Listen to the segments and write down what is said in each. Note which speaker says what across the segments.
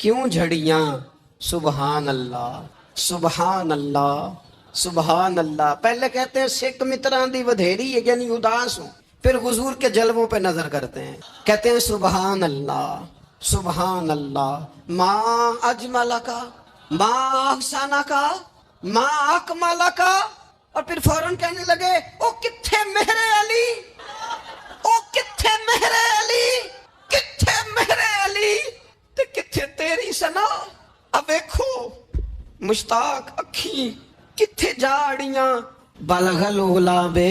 Speaker 1: کیوں جھڑیاں سبحان اللہ سبحان اللہ سبحان اللہ. پہلے کہتے ہیں سکھ متران دی ودھیری ہے یعنی اداس ہوں, پھر حضور کے جلووں پہ نظر کرتے ہیں, کہتے ہیں سبحان اللہ سبحان اللہ. ماں اجملا کا ماں احسانہ کا ماں اکمالہ کا, اور پھر فوراً کہنے لگے او کتھے مہر علی, او کتھے مہر علی, کتھے مہر علی تے کتھے تیری سنا. اب دیکھو مشتاق اکھی کتھے جاڑیاں بلغ العلا بے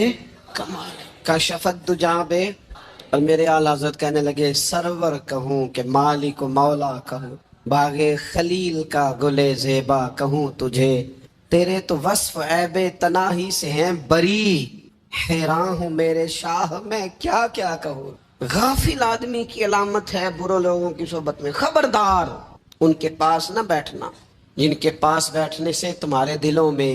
Speaker 1: کمال کشفت دجا بے. اور میرے اعلیٰ حضرت کہنے لگے سرور کہوں کہ مالک و مولا کہوں, باغ خلیل کا گلے زیبا کہوں تجھے, تیرے تو وصف عیب تناہی سے ہیں بری, حیران ہوں میرے شاہ میں کیا کیا کہوں. غافل آدمی کی علامت ہے برے لوگوں کی صحبت میں. خبردار ان کے پاس نہ بیٹھنا جن کے پاس بیٹھنے سے تمہارے دلوں میں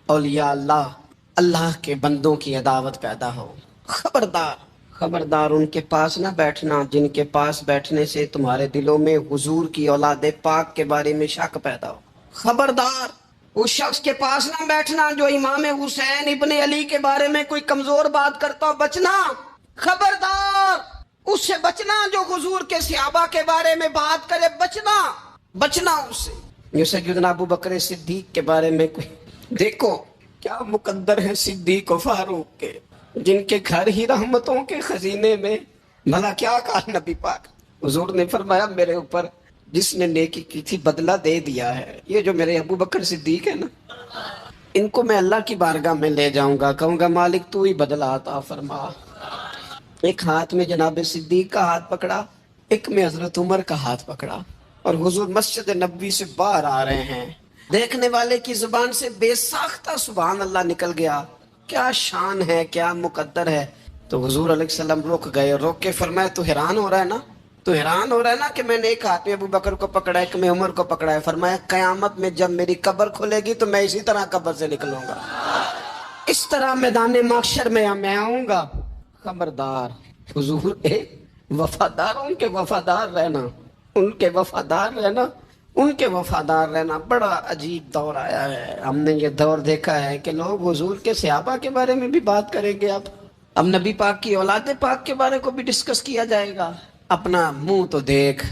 Speaker 1: اولیاء اللہ اللہ کے بندوں کی عداوت پیدا ہو. خبردار خبردار ان کے پاس نہ بیٹھنا جن کے پاس بیٹھنے سے تمہارے دلوں میں حضور کی اولاد پاک کے بارے میں شک پیدا ہو. خبردار اس شخص کے پاس نہ بیٹھنا جو امام حسین ابن علی کے بارے میں کوئی کمزور بات کرتا ہو, بچنا. خبردار اس سے بچنا جو حضور کے صحابہ کے بارے میں بات کرے, بچنا اس سے. جو سیدنا ابو بکر صدیق کے بارے میں کوئی, دیکھو کیا مقدر ہے صدیق و فاروق کے, جن کے گھر ہی رحمتوں کے خزینے میں. بھلا کیا کہا نبی پاک, حضور نے فرمایا میرے اوپر جس نے نیکی کی تھی بدلہ دے دیا ہے. یہ جو میرے ابو بکر صدیق ہے نا, ان کو میں اللہ کی بارگاہ میں لے جاؤں گا, کہوں گا مالک تو ہی بدلہ عطا فرما. ایک ہاتھ میں جناب صدیق کا ہاتھ پکڑا, ایک میں حضرت عمر کا ہاتھ پکڑا, اور حضور مسجد نبوی سے باہر آ رہے ہیں. دیکھنے والے کی زبان سے بے ساختہ سبحان اللہ نکل گیا. کیا شان ہے, کیا مقدر ہے. تو حضور علیہ السلام رک گئے, روک کے فرمایا تو حیران ہو رہا ہے نا, تو حیران ہو رہا ہے نا کہ میں نے ایک ہاتھ میں ابو بکر کو پکڑا, ایک میں عمر کو پکڑا ہے. فرمایا قیامت میں جب میری قبر کھلے گی تو میں اسی طرح قبر سے نکلوں گا, اس طرح میدان محشر میں آؤں گا. خبردار حضور وفادار, ان کے وفادار رہنا, ان کے وفادار رہنا, ان کے وفادار رہنا. بڑا عجیب دور آیا ہے. ہم نے یہ دور دیکھا ہے کہ لوگ حضور کے صحابہ کے بارے میں بھی بات کریں گے. اب نبی پاک کی اولاد پاک کے بارے کو بھی ڈسکس کیا جائے گا. اپنا منہ تو دیکھ,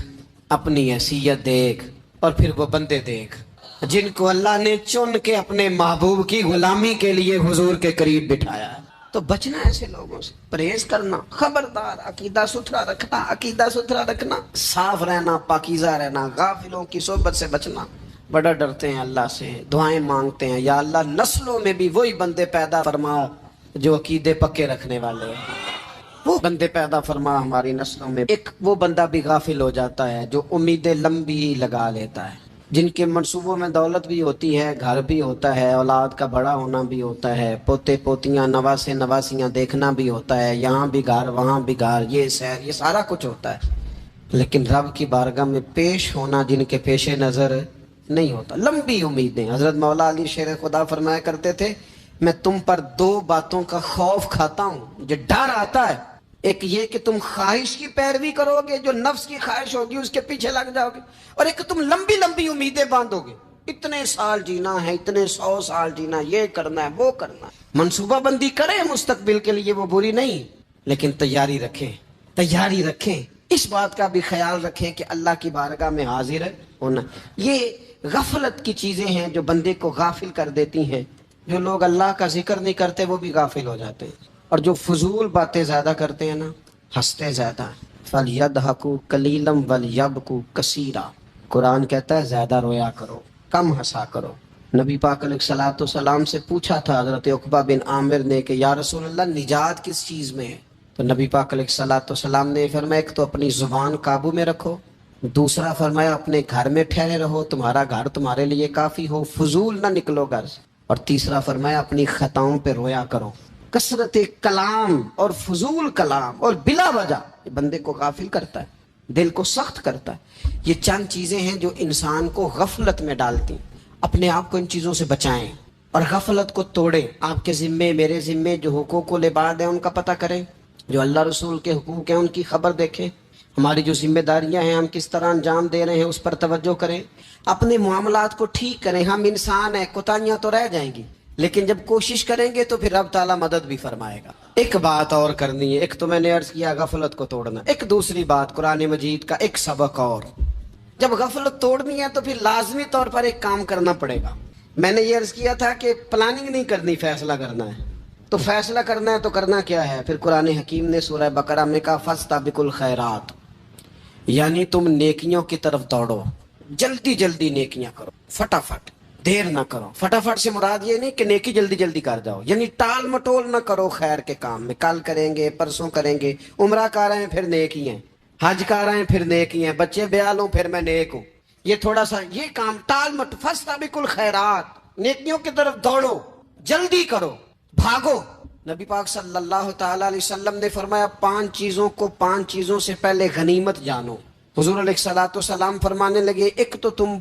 Speaker 1: اپنی حیثیت دیکھ, اور پھر وہ بندے دیکھ جن کو اللہ نے چن کے اپنے محبوب کی غلامی کے لیے حضور کے قریب بٹھایا ہے. تو بچنا ایسے لوگوں سے, پرہیز کرنا. خبردار عقیدہ ستھرا رکھنا, عقیدہ ستھرا رکھنا, صاف رہنا, پاکیزہ رہنا, غافلوں کی صحبت سے بچنا. بڑا ڈرتے ہیں اللہ سے, دعائیں مانگتے ہیں یا اللہ نسلوں میں بھی وہی بندے پیدا فرما جو عقیدے پکے رکھنے والے ہیں. وہ بندے پیدا فرما ہماری نسلوں میں. ایک وہ بندہ بھی غافل ہو جاتا ہے جو امیدیں لمبی لگا لیتا ہے, جن کے منصوبوں میں دولت بھی ہوتی ہے, گھر بھی ہوتا ہے, اولاد کا بڑا ہونا بھی ہوتا ہے, پوتے پوتیاں نواسے نواسیاں دیکھنا بھی ہوتا ہے, یہاں بھی گھر وہاں بھی گھر, یہ سیر, یہ سارا کچھ ہوتا ہے. لیکن رب کی بارگاہ میں پیش ہونا جن کے پیش نظر نہیں ہوتا. لمبی امیدیں. حضرت مولا علی شیر خدا فرمایا کرتے تھے میں تم پر دو باتوں کا خوف کھاتا ہوں, جو ڈر آتا ہے. ایک یہ کہ تم خواہش کی پیروی کرو گے, جو نفس کی خواہش ہوگی اس کے پیچھے لگ جاؤ گے, اور ایک تم لمبی لمبی امیدیں باندھو گے, اتنے سال جینا ہے, اتنے 100 سال جینا, یہ کرنا ہے, وہ کرنا ہے. منصوبہ بندی کریں مستقبل کے لیے, وہ بری نہیں, لیکن تیاری رکھیں. اس بات کا بھی خیال رکھیں کہ اللہ کی بارگاہ میں حاضر ہونا. یہ غفلت کی چیزیں ہیں جو بندے کو غافل کر دیتی ہیں. جو لوگ اللہ کا ذکر نہیں کرتے وہ بھی غافل ہو جاتے ہیں, اور جو فضول باتیں زیادہ کرتے ہیں نا, ہنستے زیادہ. فَلْيَضْحَكُوا قَلِيلًا وَلْيَبْكُوا كَثِيرًا. قرآن کہتا ہے زیادہ رویا کرو, کم ہنسا کرو. نبی پاک علیہ الصلوۃ والسلام سے پوچھا تھا حضرت عقبہ بن عامر نے کہ یا رسول اللہ نجات کس چیز میں ہے؟ تو نبی پاک علیہ الصلوۃ والسلام نے فرمایا ایک تو اپنی زبان قابو میں رکھو, دوسرا فرمایا اپنے گھر میں ٹھہرے رہو, تمہارا گھر تمہارے لیے کافی ہو, فضول نہ نکلو گھر سے, اور تیسرا فرمایا اپنی خطاؤں پہ رویا کرو. کثرت کلام اور فضول کلام اور بلا وجہ یہ بندے کو غافل کرتا ہے, دل کو سخت کرتا ہے. یہ چند چیزیں ہیں جو انسان کو غفلت میں ڈالتی ہیں. اپنے آپ کو ان چیزوں سے بچائیں اور غفلت کو توڑیں. آپ کے ذمے, میرے ذمے جو حقوق و لباد ہیں ان کا پتہ کریں, جو اللہ رسول کے حقوق ہیں ان کی خبر دیکھیں, ہماری جو ذمہ داریاں ہیں ہم کس طرح انجام دے رہے ہیں اس پر توجہ کریں، اپنے معاملات کو ٹھیک کریں. ہم انسان ہیں، کوتاہیاں تو رہ جائیں گی، لیکن جب کوشش کریں گے تو پھر رب تعالیٰ مدد بھی فرمائے گا. ایک بات اور کرنی ہے، ایک تو میں نے عرض کیا غفلت کو توڑنا، ایک دوسری بات قرآن مجید کا ایک سبق اور. جب غفلت توڑنی ہے تو پھر لازمی طور پر ایک کام کرنا پڑے گا. میں نے یہ عرض کیا تھا کہ پلاننگ نہیں کرنی، فیصلہ کرنا ہے. تو فیصلہ کرنا ہے تو کرنا کیا ہے؟ پھر قرآن حکیم نے سورہ بقرہ میں کہا فاستبقوا الخیرات، یعنی تم نیکیوں کی طرف دوڑو، جلدی جلدی نیکیاں کرو، فٹافٹ، دیر نہ کرو. فٹافٹ سے مراد یہ نہیں کہ نیکی جلدی جلدی کر جاؤ، یعنی ٹال مٹول نہ کرو خیر کے کام میں. کل کریں گے، پرسوں کریں گے، عمرہ کر رہے ہیں پھر نیکی ہیں، حج کر رہے ہیں پھر نیکی ہیں، بچے بیاہ لوں پھر میں نیک ہوں. یہ تھوڑا سا یہ کام ٹال مٹ، فاستبقوا الخیرات، نیکیوں کی طرف دوڑو، جلدی کرو، بھاگو. نبی پاک صلی اللہ تعالی علیہ وسلم نے فرمایا 5 چیزوں سے پہلے غنیمت جانو. حضور علیہ الصلوۃ والسلام فرمانے لگے ایک تو تم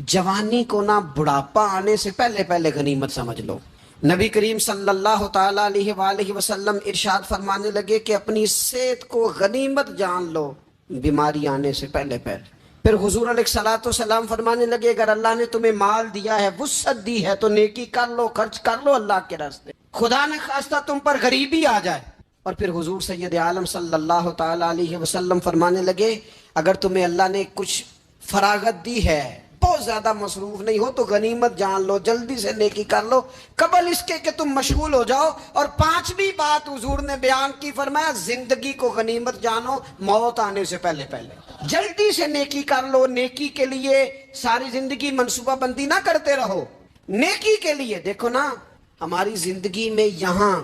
Speaker 1: جوانی کو نہ بڑھاپا آنے سے پہلے غنیمت سمجھ لو. نبی کریم صلی اللہ تعالی علیہ وآلہ وسلم ارشاد فرمانے لگے کہ اپنی صحت کو غنیمت جان لو، بیماری آنے سے پہلے. پھر حضور علیہ الصلوۃ والسلام فرمانے لگے اگر اللہ نے تمہیں مال دیا ہے، وسعت دی ہے، تو نیکی کر لو، خرچ کر لو اللہ کے راستے. خدا نہ خواستہ تم پر غریبی آ جائے. اور پھر حضور سید عالم صلی اللہ تعالی علیہ وسلم فرمانے لگے اگر تمہیں اللہ نے کچھ فراغت دی ہے، بہت زیادہ مصروف نہیں ہو، تو غنیمت جان لو، جلدی سے نیکی کر لو قبل اس کے کہ تم مشغول ہو جاؤ. اور 5ویں بات حضور نے بیان کی، فرمایا زندگی کو غنیمت جانو، موت آنے سے پہلے جلدی سے نیکی کر لو. نیکی کے لیے ساری زندگی منصوبہ بندی نہ کرتے رہو، نیکی کے لیے. دیکھو نا ہماری زندگی میں یہاں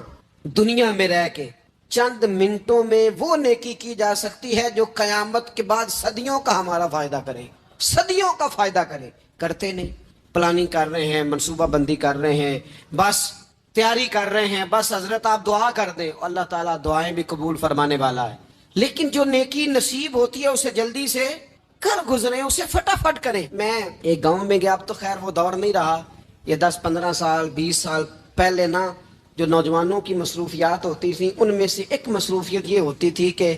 Speaker 1: دنیا میں رہ کے چند منٹوں میں وہ نیکی کی جا سکتی ہے جو قیامت کے بعد صدیوں کا ہمارا فائدہ کرے، صدیوں کا فائدہ کرے. کرتے نہیں، پلاننگ کر رہے ہیں، منصوبہ بندی کر رہے ہیں، بس تیاری کر رہے ہیں، بس حضرت آپ دعا کر دیں، اللہ تعالیٰ دعائیں بھی قبول فرمانے والا ہے. لیکن جو نیکی نصیب ہوتی ہے اسے جلدی سے کر گزریں، اسے فٹافٹ کریں. میں ایک گاؤں میں گیا، اب تو خیر وہ دور نہیں رہا، یہ 10-15 سال 20 سال پہلے نا جو نوجوانوں کی مصروفیات ہوتی تھیں ان میں سے ایک مصروفیت یہ ہوتی تھی کہ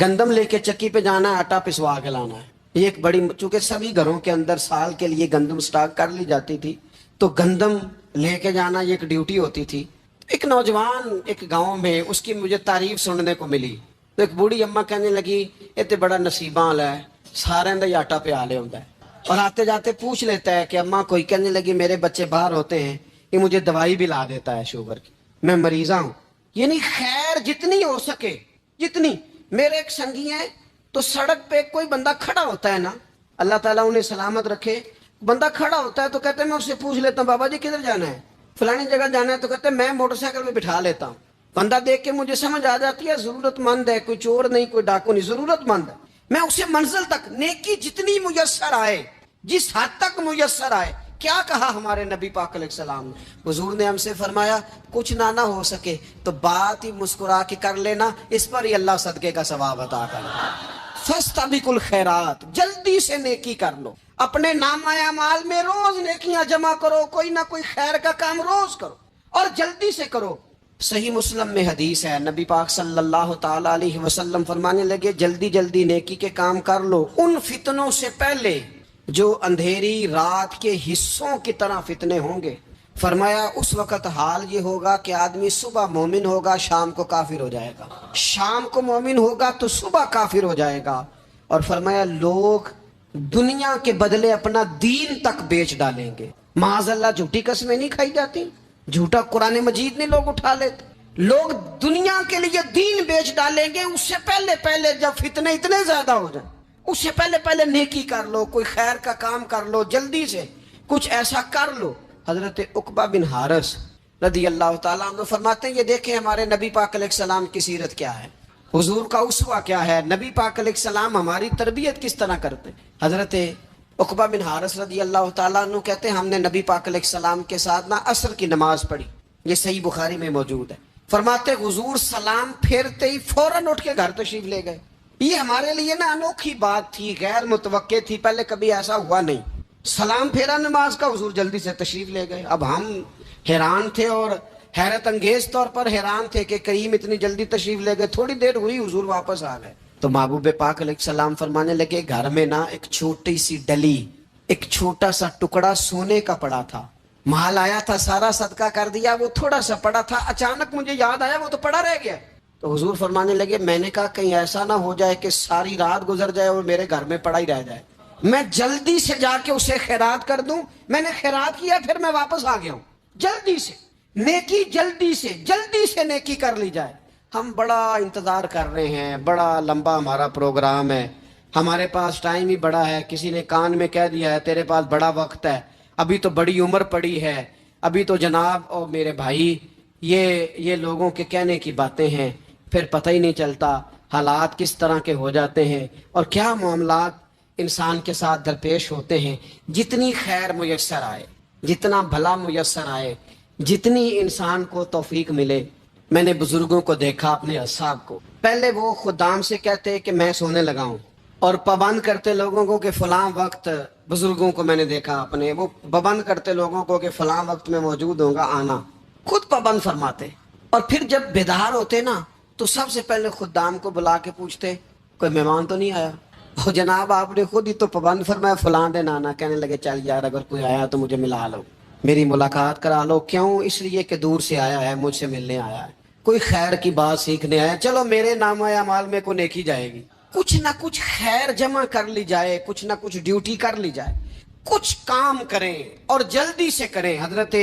Speaker 1: گندم لے کے چکی پہ جانا ہے، آٹا پسوا کے لانا ہے. یہ ایک بڑی، چونکہ سبھی گھروں کے اندر سال کے لیے گندم سٹاک کر لی جاتی تھی، تو گندم لے کے جانا یہ ایک ڈیوٹی ہوتی تھی. ایک نوجوان ایک گاؤں میں، اس کی مجھے تعریف سننے کو ملی. تو ایک بوڑھی اماں کہنے لگی یہ تو بڑا نصیباں والا ہے، سارے دا آٹا پیا لے ہوتا ہے. اور آتے جاتے پوچھ لیتا ہے کہ اماں کوئی، کہنے لگی میرے بچے باہر ہوتے ہیں، یہ مجھے دوائی بھی لا دیتا ہے شوگر کی، میں مریضہ ہوں. یعنی خیر جتنی ہو سکے جتنی. میرے ایک سنگی ہیں تو سڑک پہ کوئی بندہ کھڑا ہوتا ہے نا، اللہ تعالیٰ انہیں سلامت رکھے، بندہ کھڑا ہوتا ہے تو کہتے ہیں میں اس سے پوچھ لیتا ہوں بابا جی کدھر جانا ہے، فلانی جگہ جانا ہے، تو کہتے ہیں میں موٹر سائیکل میں بٹھا لیتا ہوں. بندہ دیکھ کے مجھے سمجھ آ جاتی ہے ضرورت مند ہے، کوئی چور نہیں، کوئی ڈاکو نہیں، ضرورت مند ہے. میں اسے منزل تک نیکی جتنی میسر آئے، جس حد تک میسر آئے. کیا کہا ہمارے نبی پاک علیہ السلام نے؟ حضور نے ہم سے فرمایا کچھ نہ ہو سکے تو بات ہی مسکرا کے کر لینا، اس پر ہی اللہ صدقے کا ثواب عطا کرے. فاستبقوا الخیرات، جلدی سے نیکی کر لو. اپنے نامہ اعمال میں روز نیکیاں جمع کرو، کوئی نہ کوئی خیر کا کام روز کرو اور جلدی سے کرو. صحیح مسلم میں حدیث ہے، نبی پاک صلی اللہ تعالی علیہ وسلم فرمانے لگے جلدی جلدی نیکی کے کام کر لو ان فتنوں سے پہلے جو اندھیری رات کے حصوں کی طرح فتنے ہوں گے. فرمایا اس وقت حال یہ ہوگا کہ آدمی صبح مومن ہوگا، شام کو کافر ہو جائے گا، شام کو مومن ہوگا تو صبح کافر ہو جائے گا. اور فرمایا لوگ دنیا کے بدلے اپنا دین تک بیچ ڈالیں گے. معاذ اللہ جھوٹی قسمیں نہیں کھائی جاتی، جھوٹا قرآن مجید نہیں لوگ اٹھا لیتے. لوگ دنیا کے لیے دین بیچ ڈالیں گے. اس سے پہلے جب فتنے اتنے زیادہ ہو جائیں، اس سے پہلے نیکی کر لو، کوئی خیر کا کام کر لو، جلدی سے کچھ ایسا کر لو. حضرت عقبہ بن حارث رضی اللہ تعالیٰ عنہ فرماتے ہیں یہ دیکھیں ہمارے نبی پاک علیہ السلام کی سیرت کیا ہے، حضور کا اسوہ کیا ہے، نبی پاک علیہ السلام ہماری تربیت کس طرح کرتے. حضرت عقبہ بن حارث رضی اللہ تعالیٰ عنہ کہتے ہیں ہم نے نبی پاک علیہ السلام کے ساتھ عصر کی نماز پڑھی، یہ صحیح بخاری میں موجود ہے. فرماتے حضور سلام پھیرتے ہی فوراً اٹھ کے گھر تشریف لے گئے. یہ ہمارے لیے انوکھی بات تھی، غیر متوقع تھی، پہلے کبھی ایسا ہوا نہیں. سلام پھیرا نماز کا، حضور جلدی سے تشریف لے گئے. اب ہم حیران تھے اور حیرت انگیز طور پر حیران تھے کہ کریم اتنی جلدی تشریف لے گئے. تھوڑی دیر ہوئی حضور واپس آ گئے. تو محبوب پاک علیہ السلام فرمانے لگے گھر میں نا ایک چھوٹی سی ڈلی، ایک چھوٹا سا ٹکڑا سونے کا پڑا تھا، مال آیا تھا سارا صدقہ کر دیا، وہ تھوڑا سا پڑا تھا، اچانک مجھے یاد آیا وہ تو پڑا رہ گیا۔ تو حضور فرمانے لگے میں نے کہا کہیں ایسا نہ ہو جائے کہ ساری رات گزر جائے اور میرے گھر میں پڑا ہی رہ جائے، میں جلدی سے جا کے اسے خیرات کر دوں۔ میں نے خیرات کیا پھر میں واپس آ گیا ہوں، جلدی سے نیکی، جلدی سے نیکی کر لی جائے۔ ہم بڑا انتظار کر رہے ہیں، بڑا لمبا ہمارا پروگرام ہے، ہمارے پاس ٹائم ہی بڑا ہے، کسی نے کان میں کہہ دیا ہے تیرے پاس بڑا وقت ہے، ابھی تو بڑی عمر پڑی ہے، ابھی تو جناب او میرے بھائی یہ لوگوں کے کہنے کی باتیں ہیں، پھر پتہ ہی نہیں چلتا حالات کس طرح کے ہو جاتے ہیں اور کیا معاملات انسان کے ساتھ درپیش ہوتے ہیں۔ جتنی خیر میسر آئے، جتنا بھلا میسر آئے، جتنی انسان کو توفیق ملے۔ میں نے بزرگوں کو دیکھا، اپنے اصحاب کو، پہلے وہ خدام سے کہتے کہ میں سونے لگا ہوں، اور پابند کرتے لوگوں کو کہ فلاں وقت، بزرگوں کو میں نے دیکھا اپنے، وہ پابند کرتے لوگوں کو کہ فلاں وقت میں موجود ہوں گا، آنا، خود پابند فرماتے، اور پھر جب بیدار ہوتے نا تو سب سے پہلے خدام کو بلا کے پوچھتے کوئی مہمان تو نہیں آیا؟ اور جناب آپ نے خود ہی تو پابند فرمایا فلاں دن آنا۔ کہنے لگے چل یار اگر کوئی آیا تو مجھے ملا لو، میری ملاقات کرا لو۔ کیوں؟ اس لیے کہ دور سے آیا ہے، مجھ سے ملنے آیا ہے، کوئی خیر کی بات سیکھنے آیا، چلو میرے نام اعمال میں کو نیکی جائے گی، کچھ نہ کچھ خیر جمع کر لی جائے، کچھ نہ کچھ ڈیوٹی کر لی جائے، کچھ کام کریں اور جلدی سے کریں۔ حضرت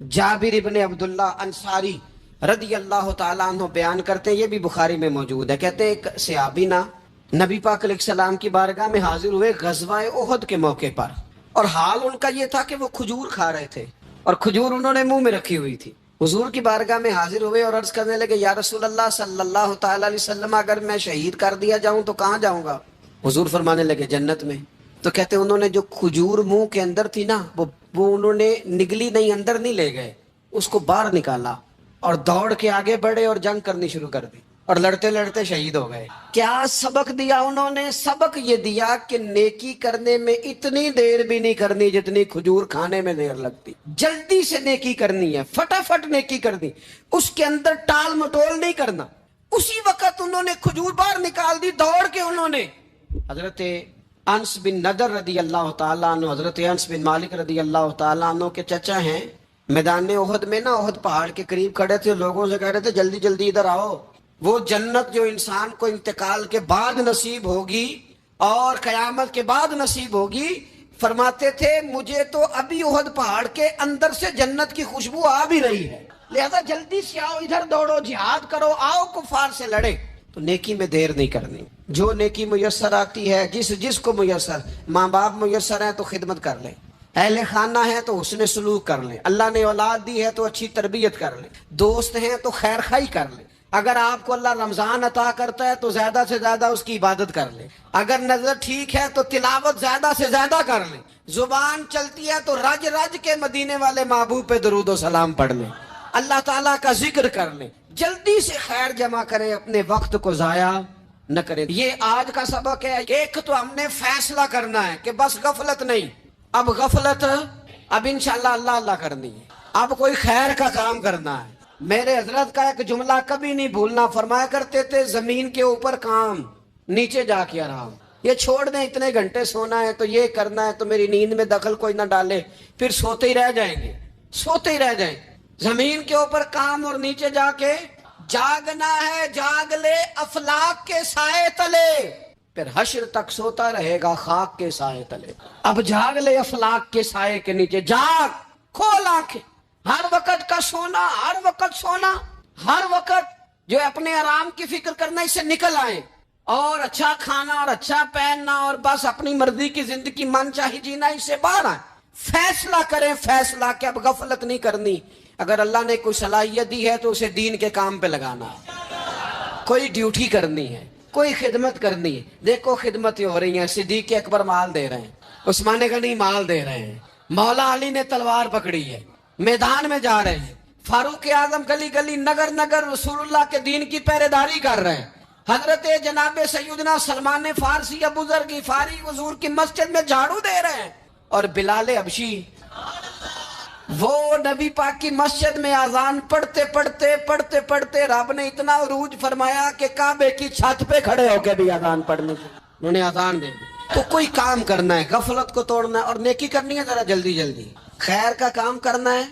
Speaker 1: جابر ابن عبداللہ انصاری رضی اللہ تعالیٰ عنہ بیان کرتے ہیں، یہ بھی بخاری میں موجود ہے، کہتے ہیں ایک صحابی نا نبی پاک علیہ السلام کی بارگاہ میں حاضر ہوئے غزوہ احد کے موقع پر، اور حال ان کا یہ تھا کہ وہ کھجور کھا رہے تھے اور کھجور انہوں نے منہ میں رکھی ہوئی تھی۔ حضور کی بارگاہ میں حاضر ہوئے اور عرض کرنے لگے یا رسول اللہ صلی اللہ تعالیٰ علیہ وسلم اگر میں شہید کر دیا جاؤں تو کہاں جاؤں گا؟ حضور فرمانے لگے جنت میں۔ تو کہتے انہوں نے جو کھجور منہ کے اندر تھی نا وہ انہوں نے نگلی نہیں، اندر نہیں لے گئے، اس کو باہر نکالا اور دوڑ کے آگے بڑھے اور جنگ کرنی شروع کر دی اور لڑتے لڑتے شہید ہو گئے۔ کیا سبق دیا انہوں نے؟ سبق یہ دیا کہ نیکی کرنے میں اتنی دیر بھی نہیں کرنی جتنی کھجور کھانے میں دیر لگتی، جلدی سے نیکی کرنی ہے، فٹافٹ نیکی کرنی، اس کے اندر ٹال مٹول نہیں کرنا۔ اسی وقت انہوں نے کھجور باہر نکال دی، دوڑ کے انہوں نے حضرت انس بن نضر رضی اللہ تعالیٰ عنہ، حضرت انس بن مالک رضی اللہ تعالیٰ عنہ کے چچا ہیں، میدان احد میں نا احد پہاڑ کے قریب کھڑے تھے، لوگوں سے کہہ رہے تھے جلدی جلدی ادھر آؤ، وہ جنت جو انسان کو انتقال کے بعد نصیب ہوگی اور قیامت کے بعد نصیب ہوگی، فرماتے تھے مجھے تو ابھی احد پہاڑ کے اندر سے جنت کی خوشبو آ بھی رہی ہے، لہذا جلدی سے آؤ، ادھر دوڑو، جہاد کرو، آؤ کفار سے لڑے۔ تو نیکی میں دیر نہیں کرنی، جو نیکی میسر آتی ہے، جس کو میسر، ماں باپ میسر ہیں تو خدمت کر لیں، اہل خانہ ہیں تو حسن سلوک کر لیں، اللہ نے اولاد دی ہے تو اچھی تربیت کر لیں، دوست ہیں تو خیر خائی کر لیں، اگر آپ کو اللہ رمضان عطا کرتا ہے تو زیادہ سے زیادہ اس کی عبادت کر لیں، اگر نظر ٹھیک ہے تو تلاوت زیادہ سے زیادہ کر لیں، زبان چلتی ہے تو رج رج کے مدینے والے محبوب پہ درود و سلام پڑھ لیں، اللہ تعالیٰ کا ذکر کر لیں، جلدی سے خیر جمع کریں، اپنے وقت کو ضائع نہ کریں۔ یہ آج کا سبق ہے۔ ایک تو ہم نے فیصلہ کرنا ہے کہ بس غفلت نہیں، اب غفلت اب انشاءاللہ اللہ اللہ کرنی ہے، اب کوئی خیر کا کام کرنا ہے۔ میرے حضرت کا ایک جملہ کبھی نہیں بھولنا، فرمایا کرتے تھے زمین کے اوپر کام، نیچے جا کے آرام، یہ چھوڑ دیں اتنے گھنٹے سونا ہے تو یہ کرنا ہے تو میری نیند میں دخل کوئی نہ ڈالے، پھر سوتے ہی رہ جائیں گے، سوتے ہی رہ جائیں۔ زمین کے اوپر کام اور نیچے جا کے جاگنا ہے، جاگ لے افلاک کے سائے تلے، پھر حشر تک سوتا رہے گا خاک کے سائے تلے۔ اب جاگ لے افلاک کے سائے کے نیچے، جاگ، کھول آنکھیں، ہر وقت کا سونا، ہر وقت سونا، ہر وقت جو اپنے آرام کی فکر کرنا، اس سے نکل آئیں اور اچھا کھانا اور اچھا پہننا اور بس اپنی مرضی کی زندگی من چاہی جینا، اس سے باہر آئیں، فیصلہ کریں، فیصلہ کہ اب غفلت نہیں کرنی۔ اگر اللہ نے کوئی صلاحیت دی ہے تو اسے دین کے کام پہ لگانا ہے، کوئی ڈیوٹی کرنی ہے، کوئی خدمت کرنی ہے۔ دیکھو خدمتیں ہو رہی ہیں، صدیق اکبر مال دے رہے ہیں، عثمان غنی مال دے رہے ہیں، مولا علی نے تلوار پکڑی ہے، میدان میں جا رہے ہیں، فاروق اعظم گلی گلی نگر نگر رسول اللہ کے دین کی پہرے داری کر رہے ہیں، حضرت جناب سیدنا سلمان فارسی ابو ذر غفاری حضور کی مسجد میں جھاڑو دے رہے ہیں، اور بلال حبشی وہ نبی پاک کی مسجد میں اذان پڑھتے پڑھتے رب نے اتنا عروج فرمایا کہ کعبے کی چھت پہ کھڑے ہو کے بھی اذان پڑھنے سے انہوں نے اذان دے دی۔ تو کوئی کام کرنا ہے، غفلت کو توڑنا ہے اور نیکی کرنی ہے ذرا جلدی جلدی، خیر کا کام کرنا ہے،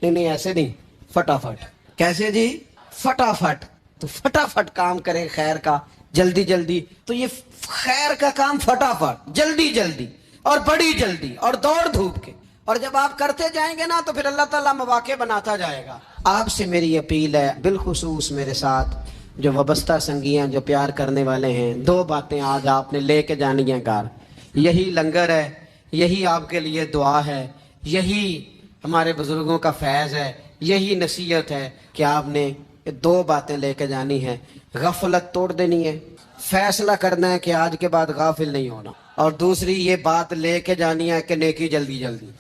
Speaker 1: نہیں ایسے نہیں، فٹافٹ۔ کیسے جی؟ فٹافٹ۔ تو فٹافٹ کام کرے خیر کا، جلدی جلدی۔ تو یہ خیر کا کام فٹافٹ، جلدی جلدی اور بڑی جلدی اور دوڑ دھوپ کے، اور جب آپ کرتے جائیں گے نا تو پھر اللہ تعالیٰ مواقع بناتا جائے گا۔ آپ سے میری اپیل ہے، بالخصوص میرے ساتھ جو وابستہ سنگیاں، جو پیار کرنے والے ہیں، دو باتیں آج آپ نے لے کے جانی ہیں گھر۔ یہی لنگر ہے، یہی آپ کے لیے دعا ہے، یہی ہمارے بزرگوں کا فیض ہے، یہی نصیحت ہے کہ آپ نے یہ دو باتیں لے کے جانی ہے۔ غفلت توڑ دینی ہے، فیصلہ کرنا ہے کہ آج کے بعد غافل نہیں ہونا، اور دوسری یہ بات لے کے جانی ہے کہ نیکی جلدی جلدی۔